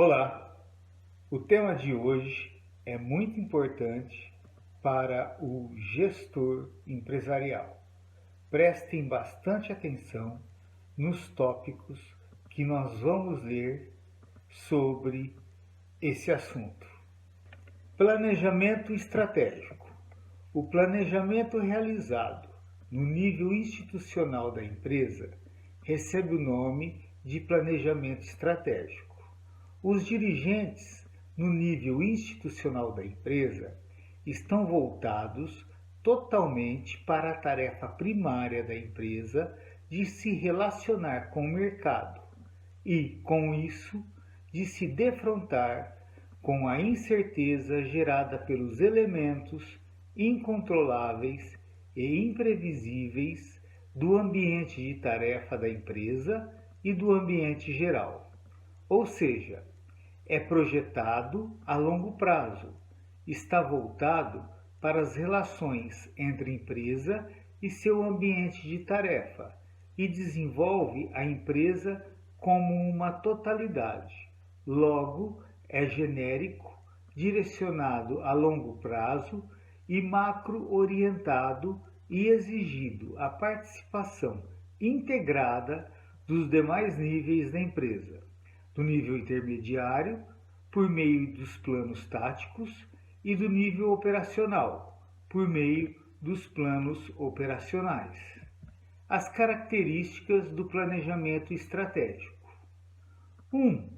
Olá! O tema de hoje é muito importante para o gestor empresarial. Prestem bastante atenção nos tópicos que nós vamos ler sobre esse assunto. Planejamento estratégico. O planejamento realizado no nível institucional da empresa recebe o nome de planejamento estratégico. Os dirigentes no nível institucional da empresa estão voltados totalmente para a tarefa primária da empresa de se relacionar com o mercado e, com isso, de se defrontar com a incerteza gerada pelos elementos incontroláveis e imprevisíveis do ambiente de tarefa da empresa e do ambiente geral. Ou seja, é projetado a longo prazo, está voltado para as relações entre empresa e seu ambiente de tarefa e desenvolve a empresa como uma totalidade. Logo, é genérico, direcionado a longo prazo e macro-orientado e exigido a participação integrada dos demais níveis da empresa, do nível intermediário, por meio dos planos táticos, e do nível operacional, por meio dos planos operacionais. As características do planejamento estratégico. 1.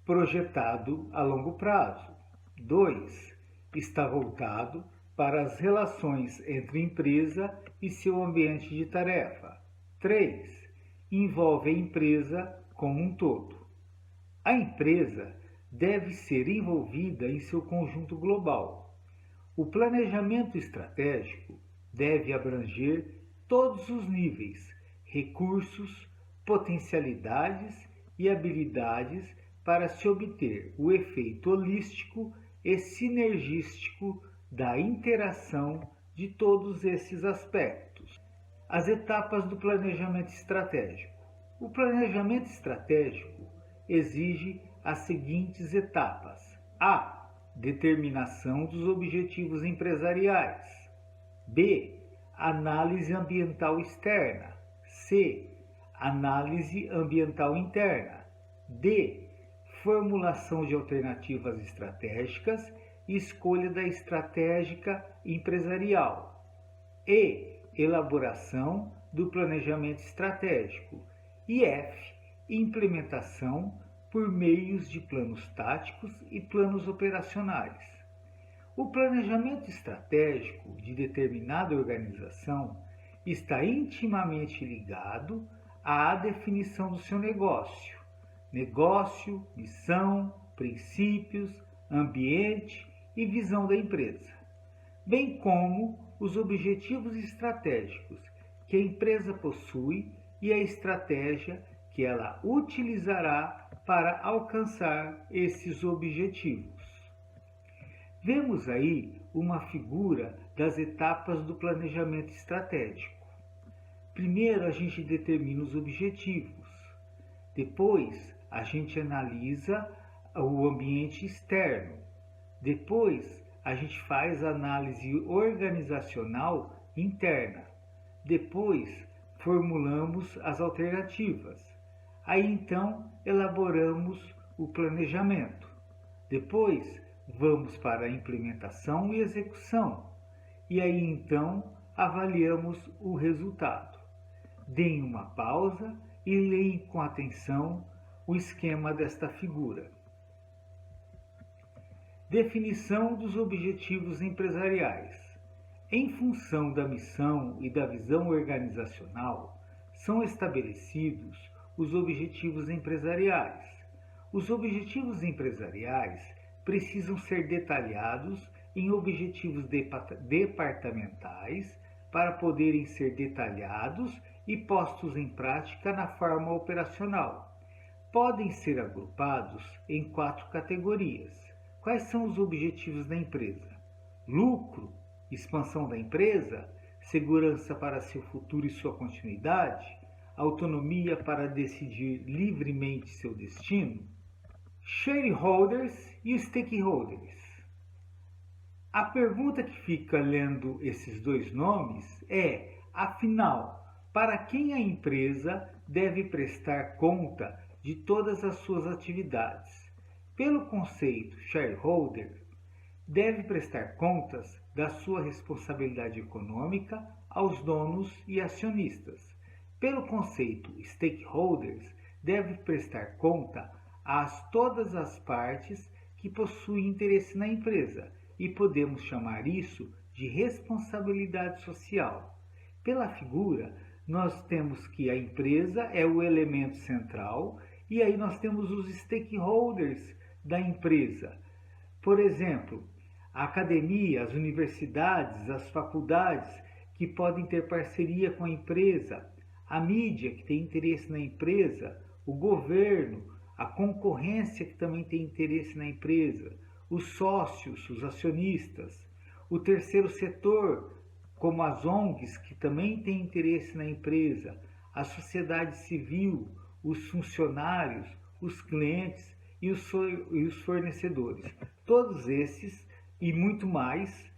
Projetado a longo prazo. 2. Está voltado para as relações entre empresa e seu ambiente de tarefa. 3. Envolve a empresa como um todo. A empresa deve ser envolvida em seu conjunto global. O planejamento estratégico deve abranger todos os níveis, recursos, potencialidades e habilidades para se obter o efeito holístico e sinergístico da interação de todos esses aspectos. As etapas do planejamento estratégico. O planejamento estratégico exige as seguintes etapas: A. Determinação dos objetivos empresariais. B. Análise ambiental externa. C. Análise ambiental interna. D. Formulação de alternativas estratégicas e escolha da estratégica empresarial. E. Elaboração do planejamento estratégico. E F. Implementação por meios de planos táticos e planos operacionais. O planejamento estratégico de determinada organização está intimamente ligado à definição do seu negócio, missão, princípios, ambiente e visão da empresa, bem como os objetivos estratégicos que a empresa possui e a estratégia que ela utilizará para alcançar esses objetivos. Vemos aí uma figura das etapas do planejamento estratégico. Primeiro a gente determina os objetivos, depois a gente analisa o ambiente externo, depois a gente faz a análise organizacional interna, depois formulamos as alternativas. Aí então elaboramos o planejamento. Depois vamos para a implementação e execução. E aí então avaliamos o resultado. Deem uma pausa e leem com atenção o esquema desta figura. Definição dos objetivos empresariais. Em função da missão e da visão organizacional, são estabelecidos os objetivos empresariais. Os objetivos empresariais precisam ser detalhados em objetivos departamentais para poderem ser detalhados e postos em prática na forma operacional. Podem ser agrupados em 4 categorias. Quais são os objetivos da empresa? Lucro, expansão da empresa, segurança para seu futuro e sua continuidade, autonomia para decidir livremente seu destino. shareholders e stakeholders. A pergunta que fica lendo esses dois nomes é, afinal, para quem a empresa deve prestar conta de todas as suas atividades? Pelo conceito shareholder, deve prestar contas da sua responsabilidade econômica aos donos e acionistas. Pelo conceito stakeholders, deve prestar conta a todas as partes que possuem interesse na empresa, e podemos chamar isso de responsabilidade social. Pela figura, nós temos que a empresa é o elemento central e aí nós temos os stakeholders da empresa. Por exemplo, a academia, as universidades, as faculdades que podem ter parceria com a empresa, a mídia que tem interesse na empresa, o governo, a concorrência que também tem interesse na empresa, os sócios, os acionistas, o terceiro setor, como as ONGs, que também têm interesse na empresa, a sociedade civil, os funcionários, os clientes e os fornecedores. Todos esses e muito mais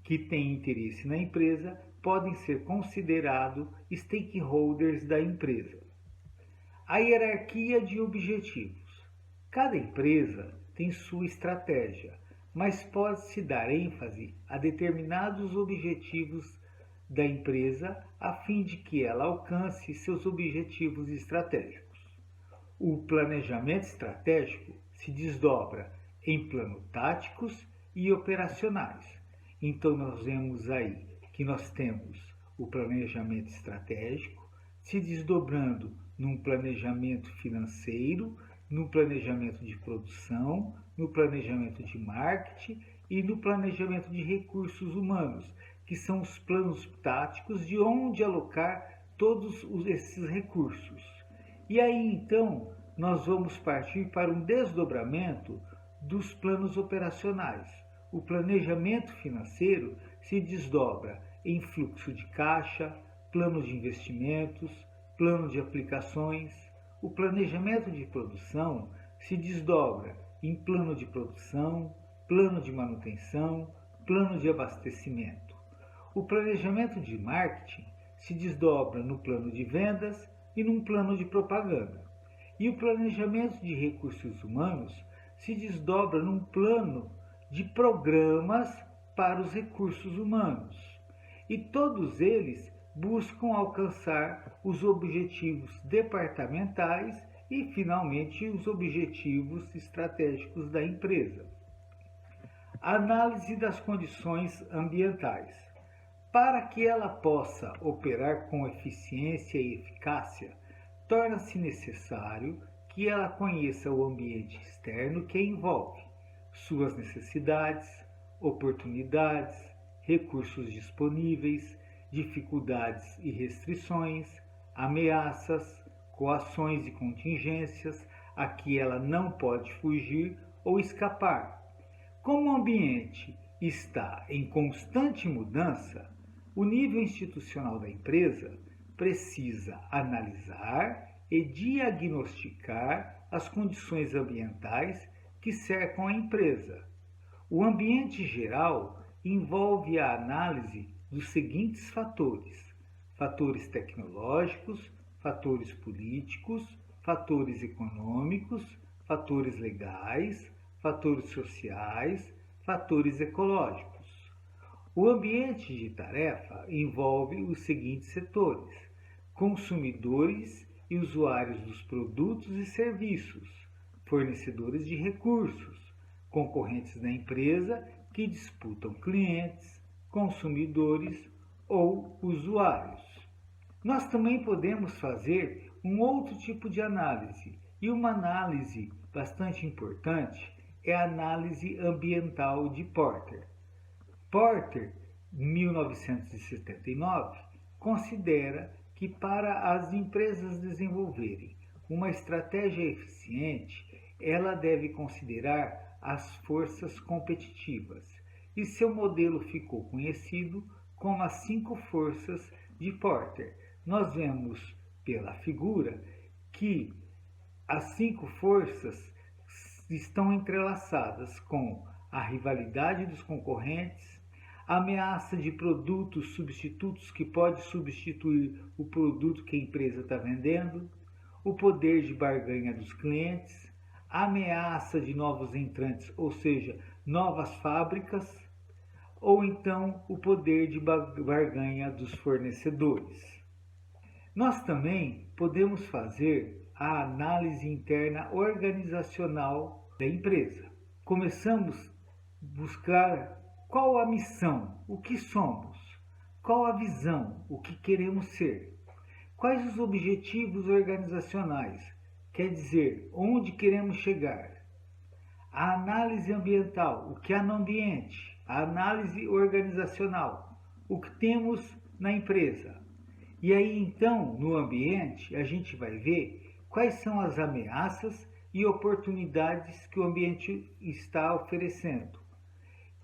que têm interesse na empresa podem ser considerados stakeholders da empresa. A hierarquia de objetivos. Cada empresa tem sua estratégia, mas pode-se dar ênfase a determinados objetivos da empresa a fim de que ela alcance seus objetivos estratégicos. O planejamento estratégico se desdobra em planos táticos e operacionais. Então nós vemos aí que nós temos o planejamento estratégico se desdobrando num planejamento financeiro, no planejamento de produção, no planejamento de marketing e no planejamento de recursos humanos, que são os planos táticos de onde alocar todos esses recursos. E aí então nós vamos partir para um desdobramento dos planos operacionais. O planejamento financeiro se desdobra em fluxo de caixa, plano de investimentos, plano de aplicações. O planejamento de produção se desdobra em plano de produção, plano de manutenção, plano de abastecimento. O planejamento de marketing se desdobra no plano de vendas e num plano de propaganda. E o planejamento de recursos humanos se desdobra num plano de programas para os recursos humanos. E todos eles buscam alcançar os objetivos departamentais e, finalmente, os objetivos estratégicos da empresa. Análise das condições ambientais. Para que ela possa operar com eficiência e eficácia, torna-se necessário que ela conheça o ambiente externo que a envolve, suas necessidades, oportunidades, recursos disponíveis, dificuldades e restrições, ameaças, coações e contingências a que ela não pode fugir ou escapar. Como o ambiente está em constante mudança, o nível institucional da empresa precisa analisar e diagnosticar as condições ambientais que cercam a empresa. O ambiente geral envolve a análise dos seguintes fatores: fatores tecnológicos, fatores políticos, fatores econômicos, fatores legais, fatores sociais, fatores ecológicos. O ambiente de tarefa envolve os seguintes setores: consumidores e usuários dos produtos e serviços, fornecedores de recursos, concorrentes da empresa que disputam clientes, consumidores ou usuários. Nós também podemos fazer um outro tipo de análise, e uma análise bastante importante é a análise ambiental de Porter. Porter, 1979, considera que para as empresas desenvolverem uma estratégia eficiente, ela deve considerar as forças competitivas, e seu modelo ficou conhecido como as 5 forças de Porter. Nós vemos pela figura que as 5 forças estão entrelaçadas com a rivalidade dos concorrentes, a ameaça de produtos substitutos que pode substituir o produto que a empresa está vendendo, o poder de barganha dos clientes, a ameaça de novos entrantes, ou seja, novas fábricas, ou então o poder de barganha dos fornecedores. Nós também podemos fazer a análise interna organizacional da empresa. Começamos a buscar qual a missão, o que somos, qual a visão, o que queremos ser, quais os objetivos organizacionais, quer dizer, onde queremos chegar. A análise ambiental, o que há no ambiente, a análise organizacional, o que temos na empresa. E aí então, no ambiente, a gente vai ver quais são as ameaças e oportunidades que o ambiente está oferecendo.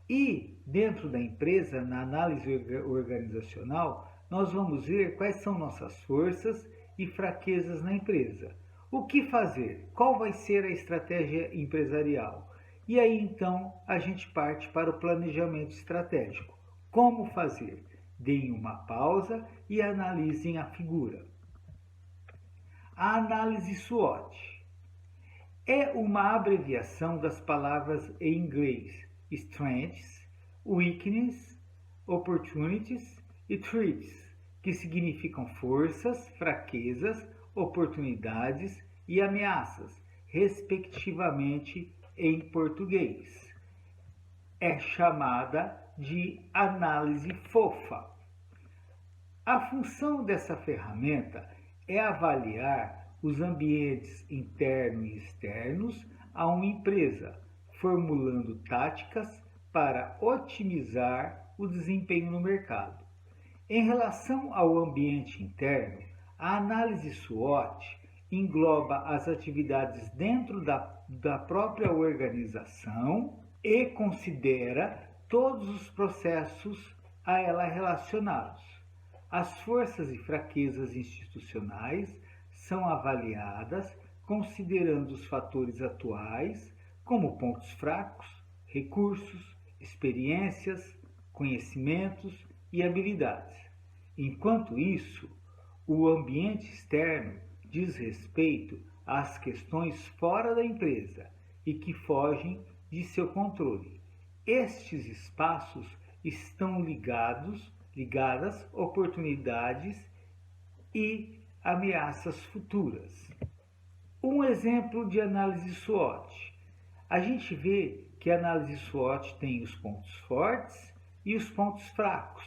E dentro da empresa, na análise organizacional, nós vamos ver quais são nossas forças e fraquezas na empresa. O que fazer? Qual vai ser a estratégia empresarial? E aí então a gente parte para o planejamento estratégico. Como fazer? Deem uma pausa e analisem a figura. A análise SWOT é uma abreviação das palavras em inglês Strengths, Weaknesses, Opportunities e Threats, que significam forças, fraquezas, oportunidades e ameaças, respectivamente em português. É chamada de análise fofa. A função dessa ferramenta é avaliar os ambientes internos e externos a uma empresa, formulando táticas para otimizar o desempenho no mercado. Em relação ao ambiente interno, a análise SWOT engloba as atividades dentro da própria organização e considera todos os processos a ela relacionados. As forças e fraquezas institucionais são avaliadas considerando os fatores atuais, como pontos fracos, recursos, experiências, conhecimentos e habilidades. Enquanto isso, o ambiente externo diz respeito às questões fora da empresa e que fogem de seu controle. Estes espaços estão ligadas oportunidades e ameaças futuras. Um exemplo de análise SWOT. A gente vê que a análise SWOT tem os pontos fortes e os pontos fracos,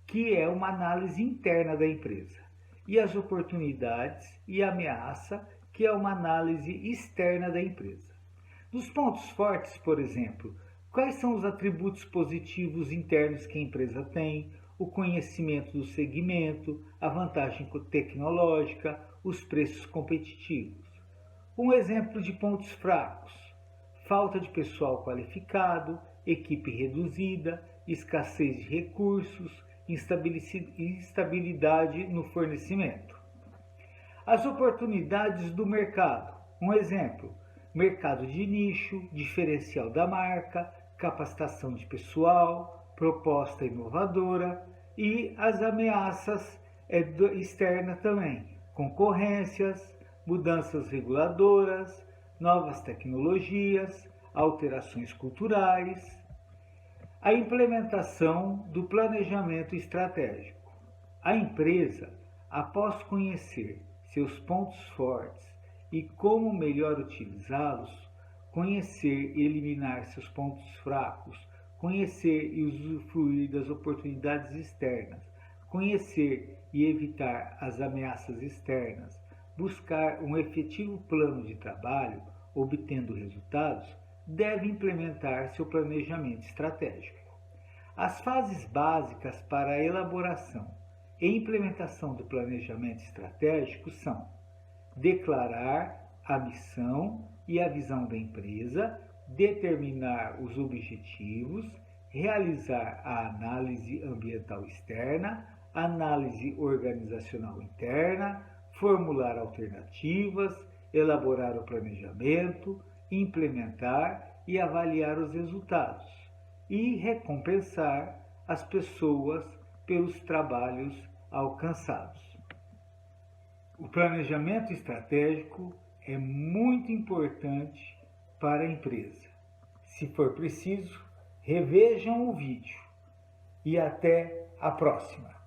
que é uma análise interna da empresa, e as oportunidades e ameaça, que é uma análise externa da empresa. Nos pontos fortes, por exemplo, quais são os atributos positivos internos que a empresa tem, o conhecimento do segmento, a vantagem tecnológica, os preços competitivos. Um exemplo de pontos fracos: falta de pessoal qualificado, equipe reduzida, escassez de recursos, instabilidade no fornecimento. As oportunidades do mercado. Um exemplo: mercado de nicho, diferencial da marca, capacitação de pessoal, proposta inovadora. E as ameaças externas também: concorrências, mudanças reguladoras, novas tecnologias, alterações culturais. A implementação do planejamento estratégico. A empresa, após conhecer seus pontos fortes e como melhor utilizá-los, conhecer e eliminar seus pontos fracos, conhecer e usufruir das oportunidades externas, conhecer e evitar as ameaças externas, buscar um efetivo plano de trabalho, obtendo resultados, deve implementar seu planejamento estratégico. As fases básicas para a elaboração e implementação do planejamento estratégico são: declarar a missão e a visão da empresa, determinar os objetivos, realizar a análise ambiental externa, análise organizacional interna, formular alternativas, elaborar o planejamento, implementar e avaliar os resultados e recompensar as pessoas pelos trabalhos alcançados. O planejamento estratégico é muito importante para a empresa. Se for preciso, revejam o vídeo e até a próxima!